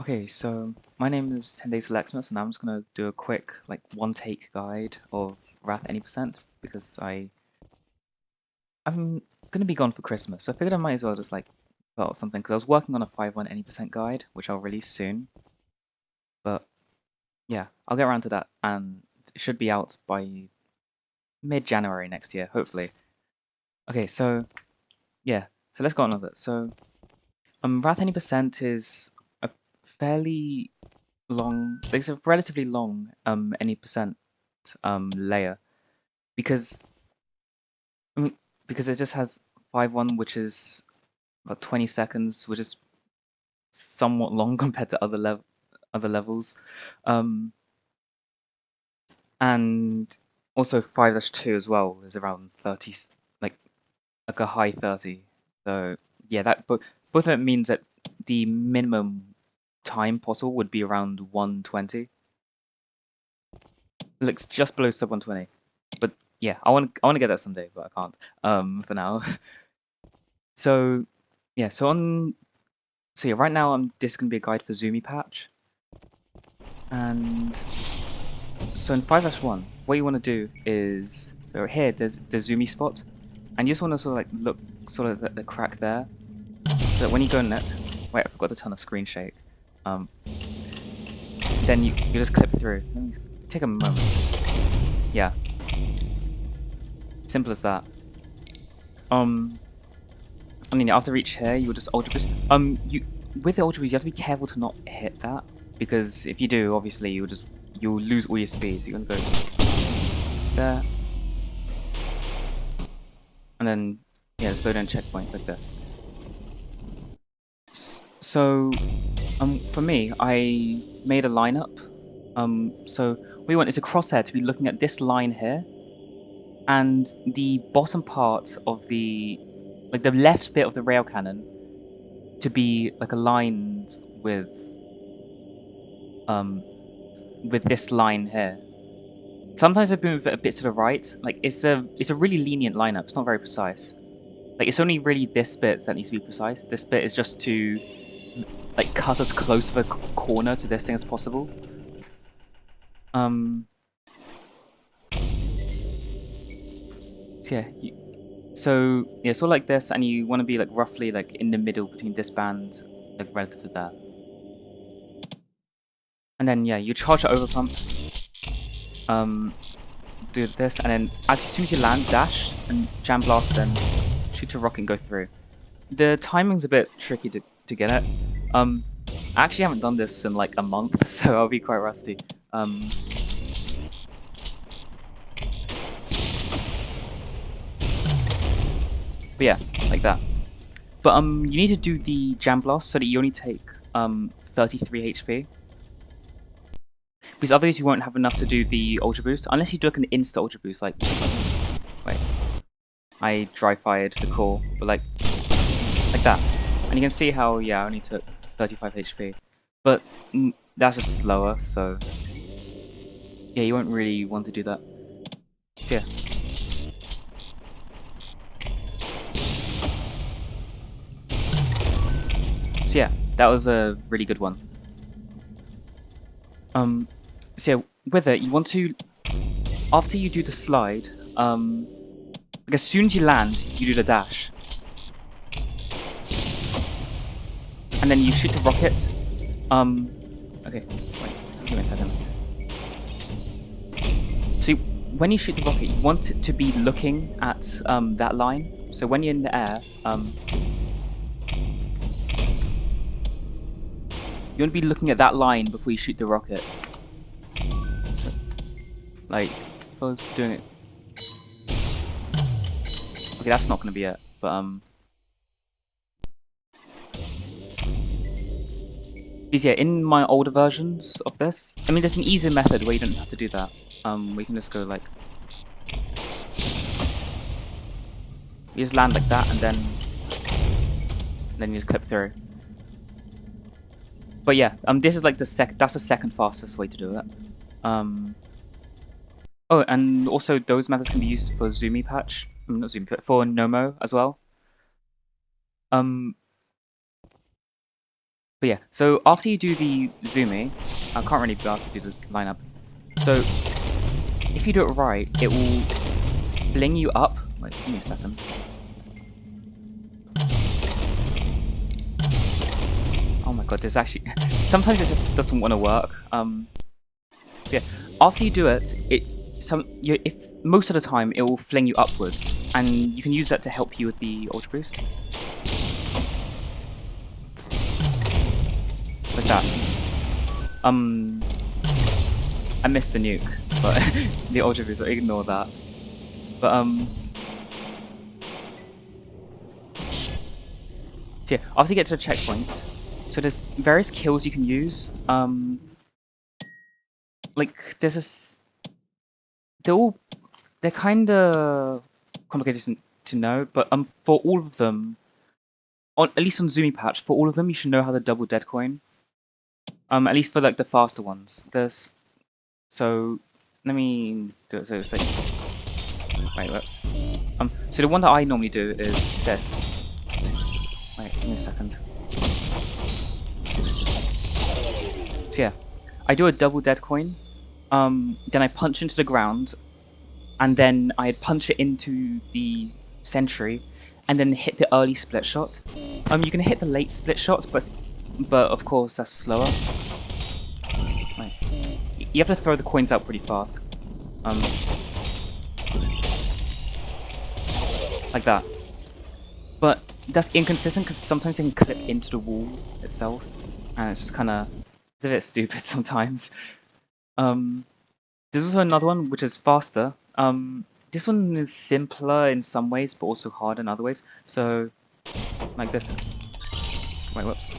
Okay, so my name is 10 Days Alexmas, and I'm just gonna do a quick, like, one-take guide of Wrath any percent because I'm gonna be gone for Christmas, so I figured I might as well just like put out something because I was working on a 5-1 any percent guide, which I'll release soon. But yeah, I'll get around to that, and it should be out by mid-January next year, hopefully. Okay, so yeah, so let's go on with it. So Wrath any percent is a fairly long, it's a relatively long any percent layer because I mean, because it just has 5-1, which is about 20 seconds, which is somewhat long compared to other levels, um, and also 5-2 as well is around 30, like a high 30. So yeah, that both of it means that the minimum time possible would be around 120. It looks just below sub 120, but yeah, I want to get that someday, but I can't for now. So yeah, so yeah, right now this is gonna be a guide for zoomie patch, and so in 5-1, what you want to do is so here there's the zoomie spot, and you just want to sort of like look sort of at the crack there, so that when you go in it, wait, I forgot to turn off screen shake. Um, then you just clip through. Let me take a moment. Yeah, simple as that. Um, I mean, after each here, you'll just ultra boost. You with the ultra boost, you have to be careful to not hit that because if you do, obviously you'll lose all your speed. So you're gonna go there, and then yeah, slow down checkpoint like this. So for me, I made a lineup. So what we want is a crosshair to be looking at this line here, and the bottom part of the left bit of the rail cannon to be like aligned um with this line here. Sometimes I move it a bit to the right. Like it's a really lenient lineup. It's not very precise. Like it's only really this bit that needs to be precise. This bit is just to like cut as close of a corner to this thing as possible. Um. So yeah. So sort of like this, and you want to be like roughly like in the middle between this band, like relative to that. And then yeah, you charge the over pump. Um. Do this, and then as soon as you land, dash and jam blast, then shoot a rocket and go through. The timing's a bit tricky to get it. I actually haven't done this in like a month, so I'll be quite rusty. But yeah, like that. But you need to do the jam blast so that you only take 33 HP. Because otherwise you won't have enough to do the ultra boost unless you do like an insta ultra boost. Like, wait, I dry fired the core, but like that. And you can see how I only took 35 HP, but that's just slower. So yeah, you won't really want to do that. So yeah. So yeah, that was a really good one. So yeah, with it, you want to, after you do the slide, like as soon as you land, you do the dash. And then you shoot the rocket. Okay, wait, give me a second. So when you shoot the rocket, you want it to be looking at that line. So when you're in the air, you want to be looking at that line before you shoot the rocket. So, like, if I was doing it... Okay, that's not going to be it, but because yeah, in my older versions of this, I mean, there's an easier method where you don't have to do that. We can just go like... You just land like that, and then you just clip through. But yeah, this is like that's the second fastest way to do it. Oh, and also those methods can be used for zoomie patch. Not zoomie, but for Nomo as well. Um, But yeah, so after you do the zoomie, I can't really be asked to do the lineup. So if you do it right, it will bling you up. Wait, give me a second. Oh my god, there's actually sometimes it just doesn't want to work. Yeah, after you do it, if most of the time it will fling you upwards, and you can use that to help you with the ultra boost. Like that. I missed the nuke, but the ultra boost, ignore that. But so yeah, after you get to the checkpoint, so there's various kills you can use. Like there's this, they're kind of complicated to know, but for all of them, at least on Zoomy patch, for all of them you should know how to double dead coin. At least for like the faster ones. So let me do it. So it's like, wait, whoops. So the one that I normally do is this. Wait, give me a second. So yeah, I do a double dead coin. Then I punch into the ground, and then I punch it into the sentry, and then hit the early split shot. You can hit the late split shot, but of course that's slower. Wait. You have to throw the coins out pretty fast. Like that. But that's inconsistent because sometimes they can clip into the wall itself, and it's just kind of a bit stupid sometimes. There's also another one which is faster. This one is simpler in some ways, but also hard in other ways. So, like this. Wait, whoops.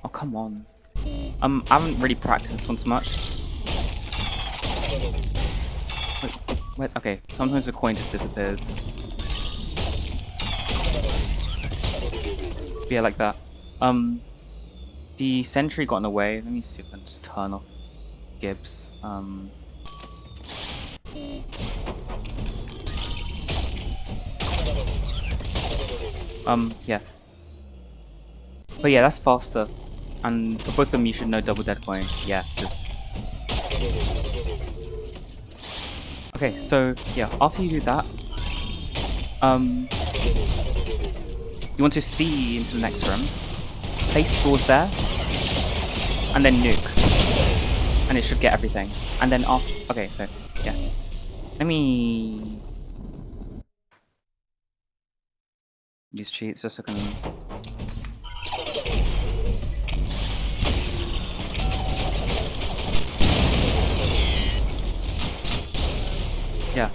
Oh, come on. I haven't really practiced this one so much. Wait, okay. Sometimes the coin just disappears. But yeah, like that. The sentry got in the way. Let me see if I can just turn off Gibbs. Yeah. But yeah, that's faster. And for both of them, you should know double dead coin. Yeah. Okay, so yeah, after you do that, you want to see into the next room. Place swords there, and then nuke, and it should get everything. And then after, okay, so yeah, let me use cheats just so I can. Yeah.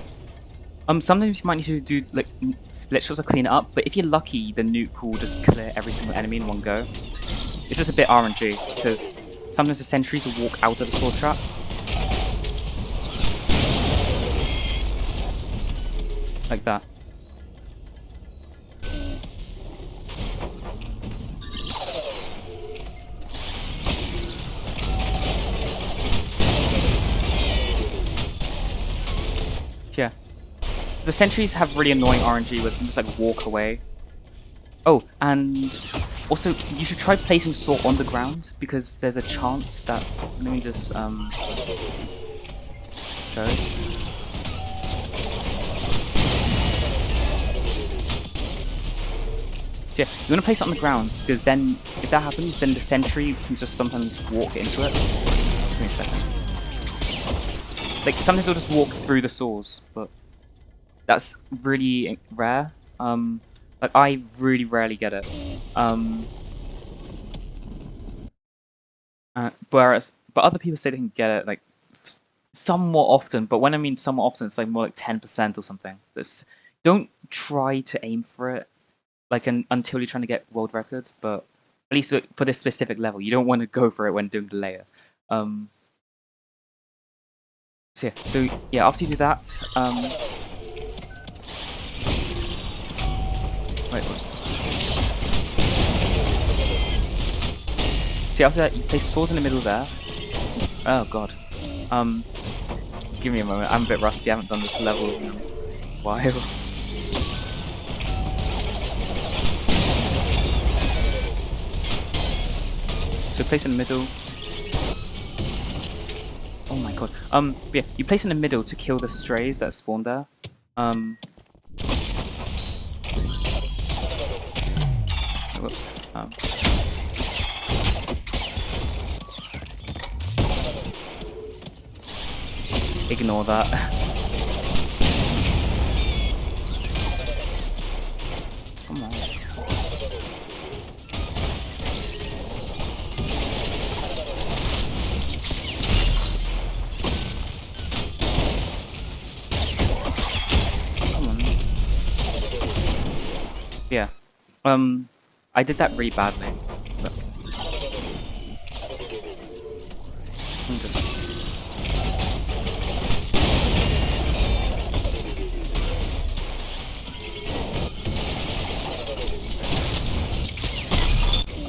Sometimes you might need to do like split shots to clean it up, but if you're lucky, the nuke will just clear every single enemy in one go. It's just a bit RNG because sometimes the sentries will walk out of the sword trap. Like that. Yeah. The sentries have really annoying RNG where they can just like walk away. Oh, and also you should try placing sword on the ground because there's a chance that. Let me just show. So yeah, you want to place it on the ground because then, if that happens, then the sentry can just sometimes walk into it. Give me a second. Like sometimes they'll just walk through the saws, but that's really rare. Like I really rarely get it. But other people say they can get it like somewhat often. But when I mean somewhat often, it's like more like 10% or something. Don't try to aim for it like until you're trying to get world record. But at least for this specific level, you don't want to go for it when doing the layer. So yeah, after you do that, wait, whoops. See, after that, you place swords in the middle there. Oh god. Give me a moment. I'm a bit rusty. I haven't done this level. while. So place in the middle. Oh my god. Yeah, you place in the middle to kill the strays that spawn there. Whoops. Ignore that. Come on. Come on. Yeah. I did that really badly. But I'm just...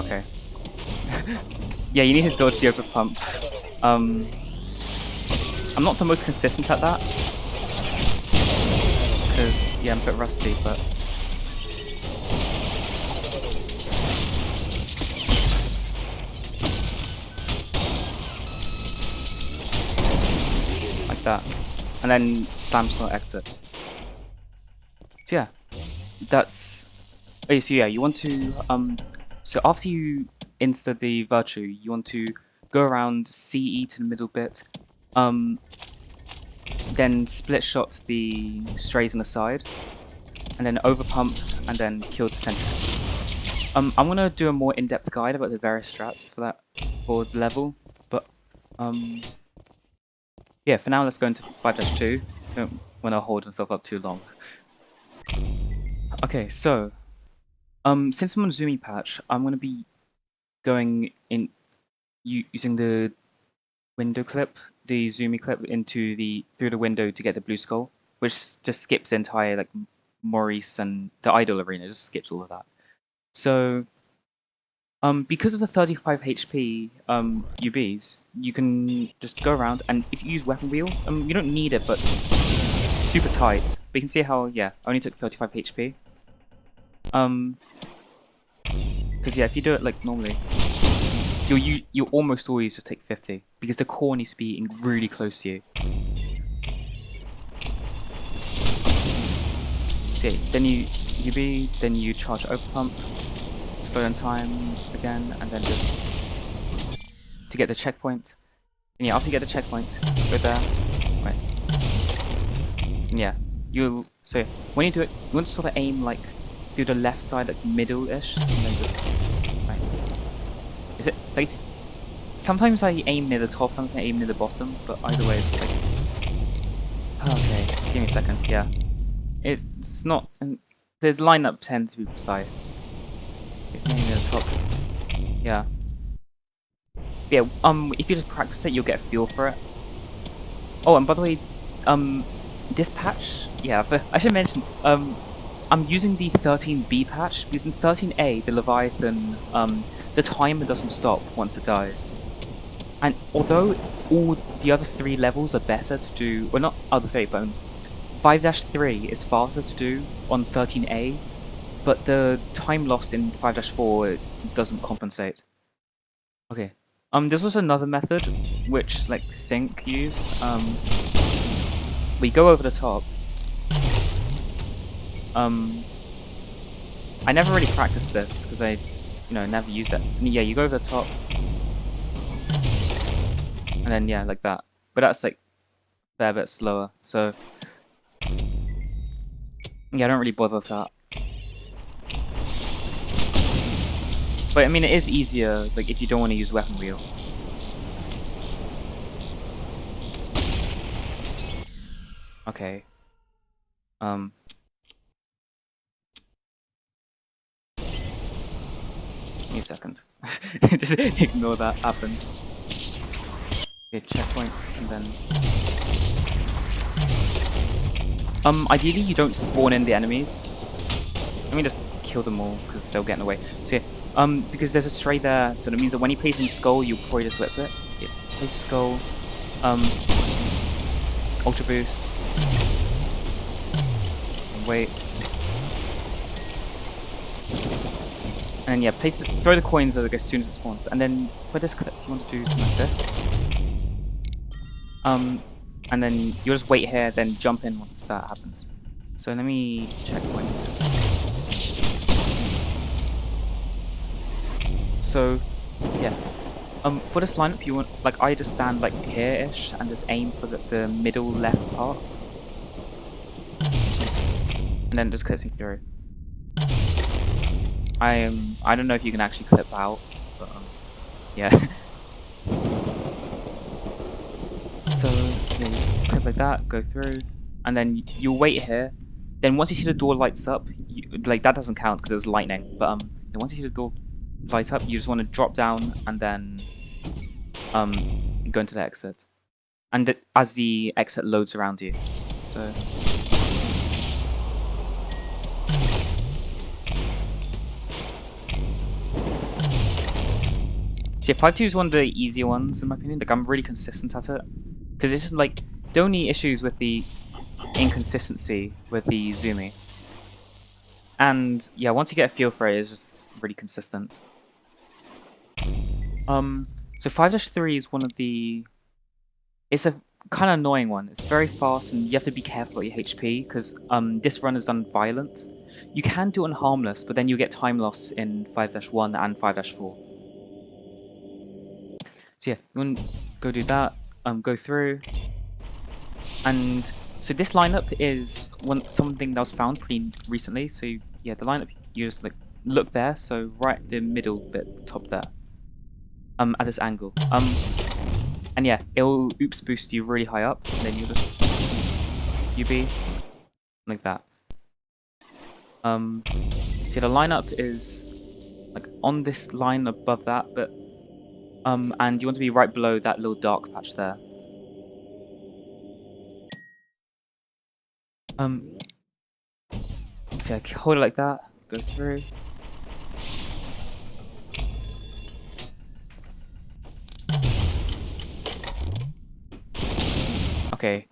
Okay. Yeah, you need to dodge the over pump. I'm not the most consistent at that. Because, yeah, I'm a bit rusty, but... like that. And then slam slot exit. So yeah, that's... okay, so yeah, you want to... so after you insta the virtue, you want to go around CE to the middle bit, then split shot the strays on the side, and then over pump, and then kill the center. I'm gonna do a more in-depth guide about the various strats for that, for the level, but yeah, for now let's go into 5-2. Don't want to hold myself up too long. Okay, so since I'm on zoomie patch, I'm gonna be going in using the window clip, the zoomie clip through the window to get the blue skull, which just skips the entire like Maurice and the idol arena, just skips all of that. So because of the 35 HP UBs, you can just go around, and if you use weapon wheel, you don't need it, but it's super tight. But you can see how, yeah, I only took 35 HP. Because yeah, if you do it like normally, you'll almost always just take 50, because the core needs to be really close to you. So yeah, then you UB, then you charge over pump, slow down time again, and then just to get the checkpoint. And yeah, after you get the checkpoint, go there. Right. And yeah, so when you do it, you want to sort of aim like through the left side, like middle-ish, and then just right. Is it like sometimes I aim near the top, sometimes I aim near the bottom, but either way, it's like okay. Give me a second. Yeah, it's not. The lineup tends to be precise. Near the top. Yeah. Yeah, if you just practice it, you'll get a feel for it. Oh, and by the way, this patch, yeah, but I should mention, I'm using the 13B patch, because in 13A, the Leviathan, the timer doesn't stop once it dies. And although all the other 3 levels are better to do, well not other 3, but 5-3 is faster to do on 13A, but the time lost in 5-4 doesn't compensate. Okay. There's also another method which like Sync use. We go over the top. I never really practiced this because I, never used it. And yeah, you go over the top, and then yeah, like that. But that's like a fair bit slower. So yeah, I don't really bother with that. But I mean, it is easier, like, if you don't want to use weapon wheel. Okay. Give me a second. Just ignore that happens. Okay, checkpoint, and then... ideally you don't spawn in the enemies. Let me just kill them all, because they'll get in the way. So yeah, because there's a stray there, so that means that when you place in skull, you'll probably just whip it. So yeah, place skull, ultra boost. wait. And then yeah, throw the coins as soon as it spawns. And then for this clip, you want to do something like this. And then you'll just wait here, then jump in once that happens. So let me check coins. So yeah, for this lineup, you want like I just stand like here-ish and just aim for the middle left part, and then just clips me through. I don't know if you can actually clip out, but yeah. So yeah, you just clip like that, go through, and then you'll wait here. Then once you see the door lights up, like that doesn't count because there's lightning. But then once you see the door light up, you just want to drop down and then go into the exit. And as the exit loads around you, so. Yeah, 5-2 is one of the easier ones in my opinion. Like I'm really consistent at it, because it's just like the only issues with the inconsistency with the zoomie. And yeah, once you get a feel for it, it's just really consistent. So 5-3 is one of the. It's a kind of annoying one. It's very fast, and you have to be careful about your HP because this run is done violent. You can do it on harmless, but then you get time loss in 5-1 and 5-4. So yeah, you want to go do that, go through, and so this lineup is something that was found pretty recently. So yeah, the lineup you just like look there, so right the middle bit, top there, at this angle, and yeah, it'll oops boost you really high up, and then you just UB like that. See the lineup is like on this line above that, but and you want to be right below that little dark patch there. So yeah, hold it like that, go through. Okay.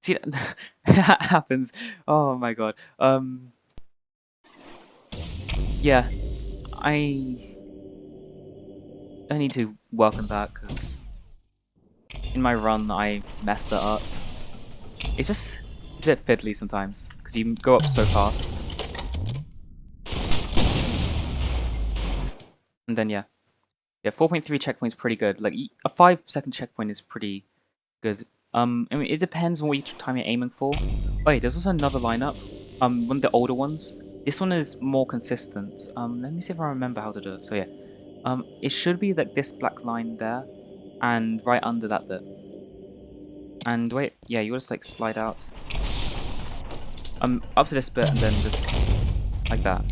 See that happens. Oh my god. Yeah, I need to work on that because in my run I messed that up. It's just a bit fiddly sometimes because you go up so fast. And then yeah, 4.3 checkpoint is pretty good. Like a 5-second checkpoint is pretty good. I mean it depends on what time you're aiming for. Oh yeah, there's also another lineup. One of the older ones. This one is more consistent. Let me see if I remember how to do it. So yeah, it should be like this black line there, and right under that bit. And wait, yeah, you just like slide out. Up to this bit and then just like that.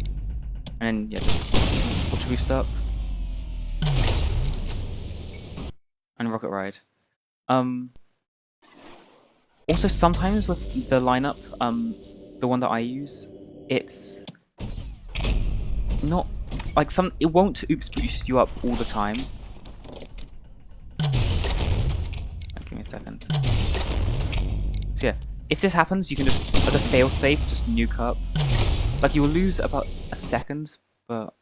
And then yeah, just Ultra Boost up. And Rocket Ride. Also sometimes with the lineup, the one that I use, it's not like it won't oops boost you up all the time. Give me a second. So yeah, if this happens, you can just, as a failsafe, just nuke up. Like you'll lose about a second, but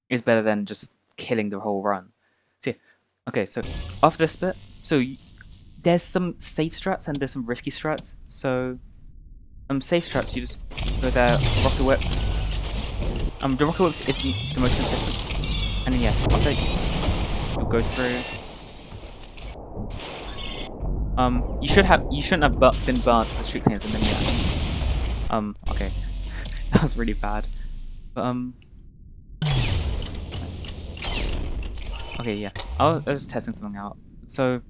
it's better than just killing the whole run. So yeah, okay, so after this bit, so there's some safe strats and there's some risky strats. So safe strats, you just go there, Rocket Whip. The Rocket Whip isn't the most consistent, and then yeah, after you'll go through. You shouldn't have been burnt with street cleans, and then yeah. Okay, that was really bad. But okay, yeah. I was just testing something out. So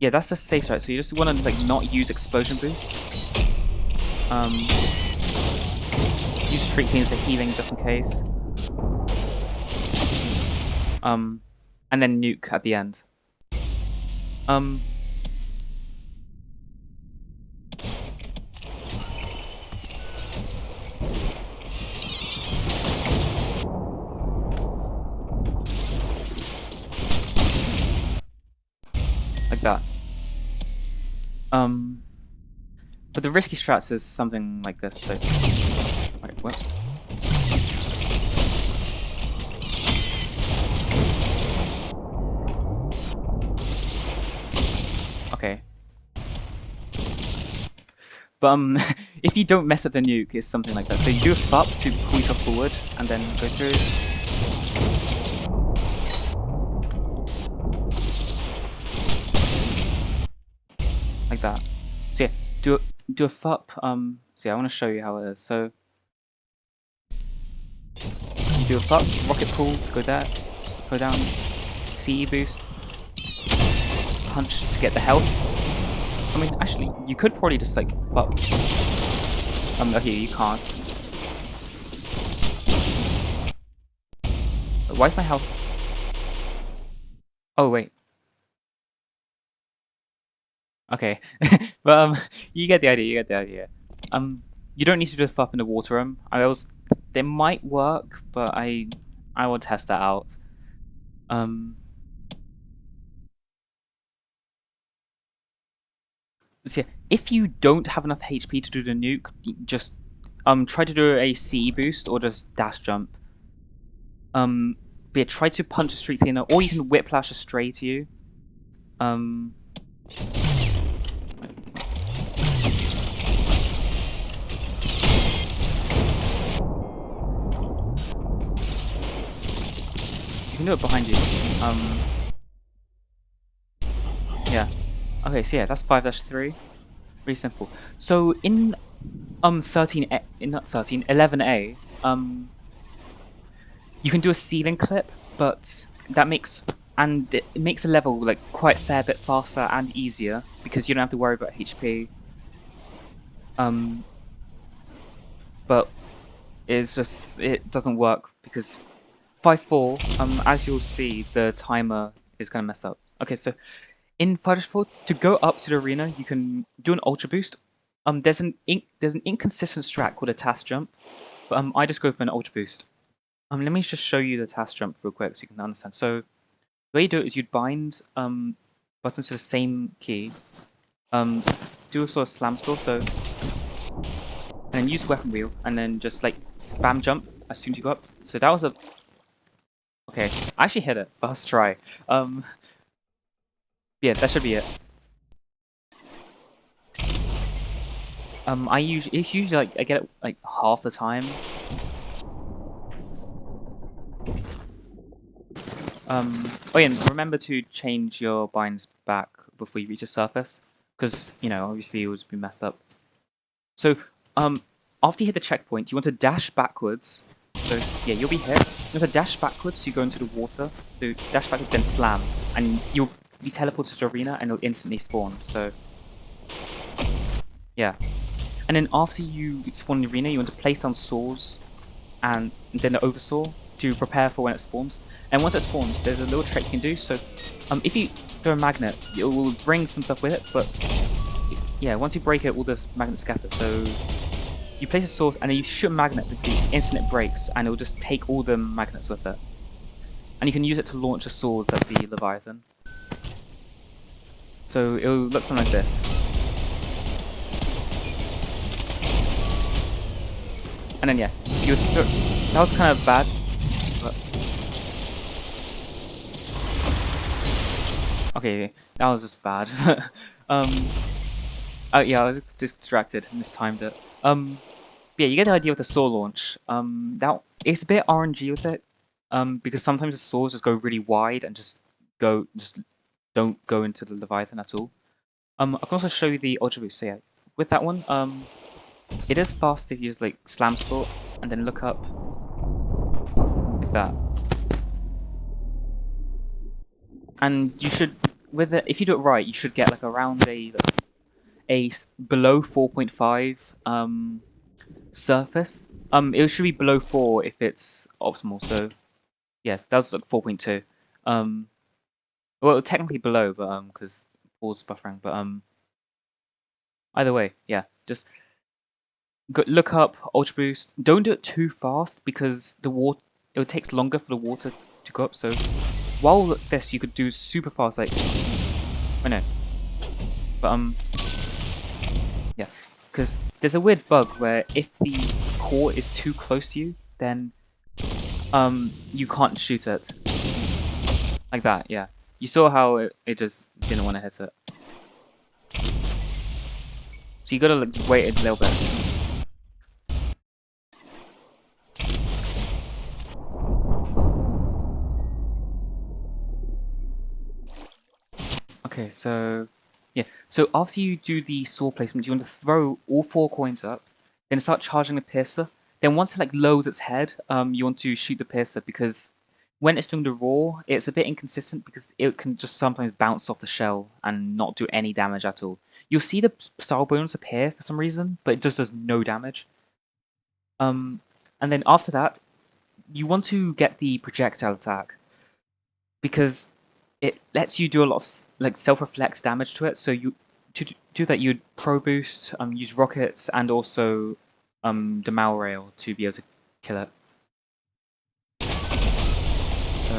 yeah, that's the safe strat. So you just want to like not use explosion boost. Use street cleans for healing just in case. And then nuke at the end. Like that. But the risky strats is something like this. So, okay, whoops. Okay. But if you don't mess up the nuke, it's something like that. So you do a FUP to pull yourself forward, and then go through. Like that. So yeah, do a FUP. So yeah, I want to show you how it is. So you do a FUP, rocket pull, go there, go down, CE boost, punch to get the health. I mean, actually, you could probably just like FUP. Okay, you can't. Why is my health? Oh wait. Okay, but you get the idea. You get the idea. You don't need to do a FUP in the water room. They might work, but I will test that out. So yeah, if you don't have enough HP to do the nuke, just try to do a CE boost or just dash jump. But yeah, try to punch a street cleaner, or you can whiplash a stray to you. You can do it behind you. Yeah. Okay, so yeah, that's 5-3. Really simple. So in 13A, not 13, 11A, you can do a ceiling clip, but it makes a level like quite a fair bit faster and easier because you don't have to worry about HP. But it doesn't work because 5-4, as you'll see, the timer is kind of messed up. Okay, so in 5-4, to go up to the arena, you can do an ultra boost. There's an inconsistent strat called a task jump, but I just go for an ultra boost. Let me just show you the task jump real quick so you can understand. So the way you do it is you'd bind buttons to the same key, do a sort of slam store, so, and then use weapon wheel, and then just like spam jump as soon as you go up. So that was a okay. I actually hit it. First try. Yeah, that should be it. It's usually like I get it like half the time. Oh yeah, and remember to change your binds back before you reach the surface, because you know obviously it would be messed up. So after you hit the checkpoint, you want to dash backwards. So yeah, you'll be hit. You want to dash backwards, so you go into the water. So dash backwards, then slam, and you'll be teleported to the arena, and it'll instantly spawn. So yeah. And then after you spawn in the arena, you want to place down saws and then the oversaw to prepare for when it spawns. And once it spawns, there's a little trick you can do. So if you throw a magnet, it will bring some stuff with it, but yeah, once you break it, all the magnets scatter. So you place a source and then you shoot a magnet with the instant it breaks, and it will just take all the magnets with it. And you can use it to launch the swords at the Leviathan. So it will look something like this. And then yeah, that was kind of bad, but okay, that was just bad. Oh yeah, I was distracted, mistimed it. Yeah, you get the idea with the saw launch. That it's a bit RNG with it, because sometimes the saws just go really wide and just don't go into the Leviathan at all. I can also show you the Ultra Boost. So yeah, with that one, it is fast if you use like slam sport and then look up like that. And you should, with it, if you do it right, you should get like around a below 4.5 surface. It should be below 4 if it's optimal. So yeah, that was like 4.2. Well, technically below, but because pause buffering. But either way, yeah, just look up Ultra Boost. Don't do it too fast because it takes longer for the water to go up. So while this, you could do super fast, like I know, but yeah, because there's a weird bug where if the core is too close to you, then you can't shoot it. Like that, yeah. You saw how it just didn't want to hit it. So you gotta like, wait a little bit. Okay, so yeah. So after you do the saw placement, you want to throw all 4 coins up, then start charging the piercer. Then once it like lowers its head, you want to shoot the piercer because when it's doing the roar, it's a bit inconsistent because it can just sometimes bounce off the shell and not do any damage at all. You'll see the style bonus appear for some reason, but it just does no damage. And then after that, you want to get the projectile attack because it lets you do a lot of like self-reflect damage to it. So you to do that, you'd pro boost, use rockets, and also the Mal rail to be able to kill it. So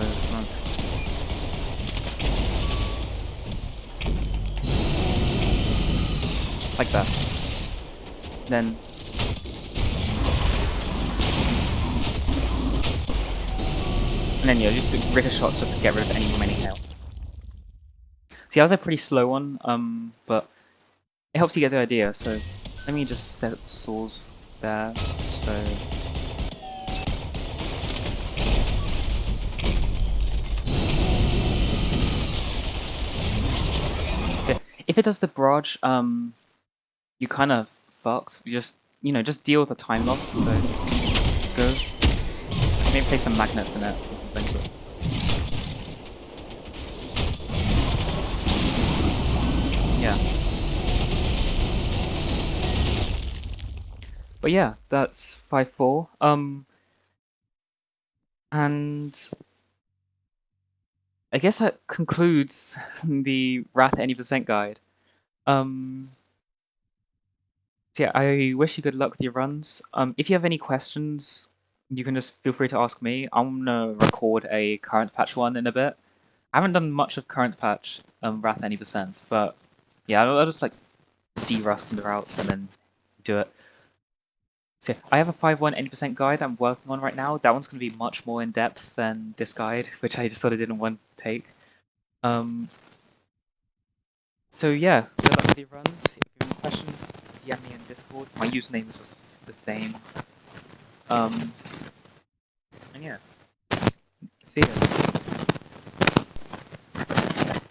like that. Then yeah, just do ricochet shots just to get rid of any remaining health. See, that was a pretty slow one, but it helps you get the idea. So let me just set saws there. So okay. If it does the barrage, you kind of fucked. You just deal with the time loss. So just goes. Maybe place some magnets in it or something. Yeah. But yeah, that's 5-4. And I guess that concludes the Wrath at Any Percent guide. So yeah, I wish you good luck with your runs. If you have any questions, you can just feel free to ask me. I'm gonna record a current patch one in a bit. I haven't done much of current patch, Wrath Any Percent, but yeah, I'll just like de-rust the routes and then do it. So yeah, I have a 5-1 80% guide I'm working on right now. That one's going to be much more in depth than this guide, which I just sort of didn't want to take. So yeah, good luck with your runs. If you have any questions, DM me in Discord. My username is just the same. And yeah, see ya.